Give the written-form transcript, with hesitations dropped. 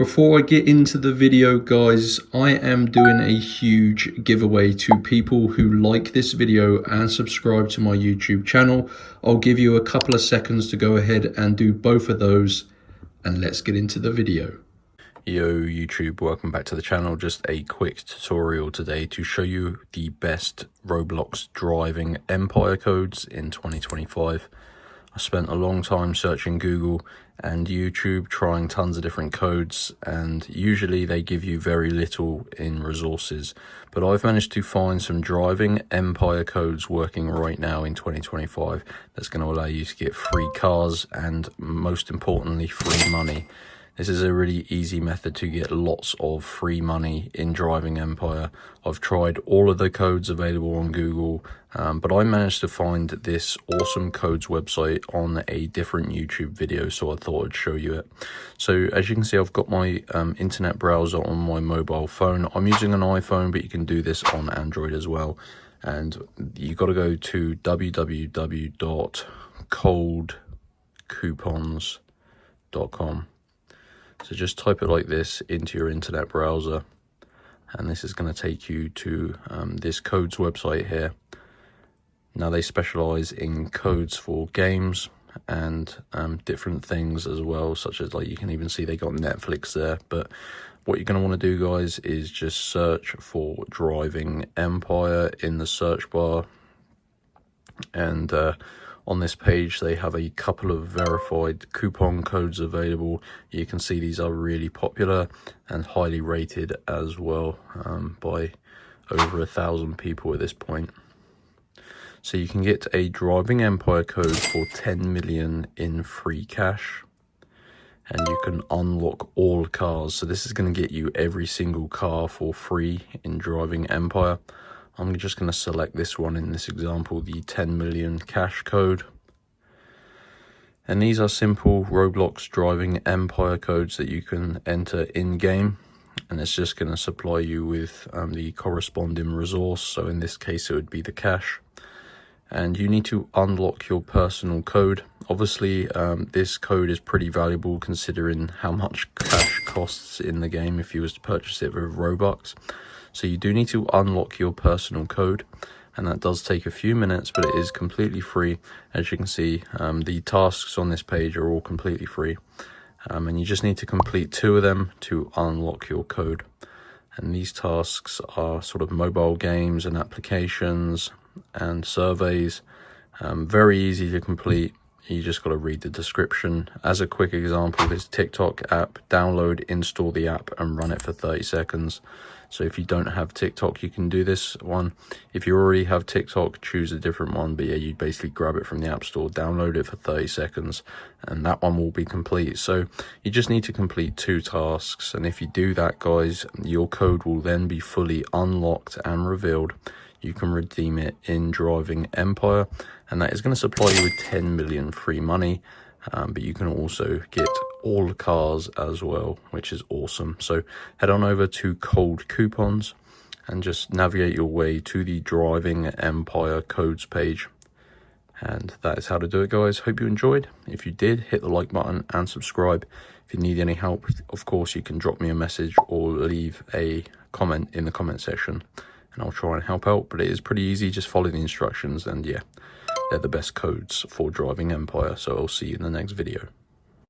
Before I get into the video, guys, I am doing a huge giveaway to people who like this video and subscribe to my YouTube channel. I'll give you a couple of seconds to go ahead and do both of those, and let's get into the video. Yo YouTube, welcome back to the channel. Just a quick tutorial today to show you the best Roblox driving Empire codes in 2025. I spent a long time searching Google and YouTube, trying tons of different codes, and usually they give you very little in resources. But I've managed to find some driving Empire codes working right now in 2025 that's going to allow you to get free cars and, most importantly, free money. This is a really easy method to get lots of free money in driving Empire. I've tried all of the codes available on Google, but I managed to find this awesome codes website on a different YouTube video, so I thought I'd show you it. So as you can see, I've got my internet browser on my mobile phone. I'm using an iPhone, but you can do this on Android as well. And you got to go to www.coldcoupons.com. So just type it like this into your internet browser, and this is going to take you to this codes website here. Now they specialize in codes for games and different things as well, such as, like, you can even see they got Netflix there. But what you're going to want to do, guys, is just search for driving Empire in the search bar, and on this page they have a couple of verified coupon codes available. You can see these are really popular and highly rated as well, by over 1,000 people at this point. So you can get a driving Empire code for 10 million in free cash, and you can unlock all cars. So this is going to get you every single car for free in driving Empire. I'm just going to select this one in this example, the 10 million cash code. And these are simple Roblox driving Empire codes that you can enter in-game. And it's just going to supply you with the corresponding resource. So in this case, it would be the cash. And you need to unlock your personal code. Obviously, this code is pretty valuable considering how much cash costs in the game if you was to purchase it with Robux. So you do need to unlock your personal code, and that does take a few minutes, but it is completely free. As you can see, the tasks on this page are all completely free, and you just need to complete 2 of them to unlock your code. And these tasks are sort of mobile games and applications and surveys, very easy to complete. You just got to read the description. As a quick example, this TikTok app, download, install the app and run it for 30 seconds. So if you don't have TikTok, you can do this one. If you already have TikTok, choose a different one. But yeah, you basically grab it from the App Store, download it for 30 seconds, and that one will be complete. So you just need to complete 2 tasks. And if you do that, guys, your code will then be fully unlocked and revealed. You can redeem it in driving Empire, and that is going to supply you with 10 million free money. But you can also get all the cars as well, which is awesome. So head on over to Cold Coupons and just navigate your way to the driving Empire codes page. And that is how to do it, guys. Hope you enjoyed. If you did, hit the like button and subscribe. If you need any help, of course, you can drop me a message or leave a comment in the comment section, and I'll try and help out. But it is pretty easy. Just follow the instructions, and yeah, they're the best codes for driving Empire. So I'll see you in the next video.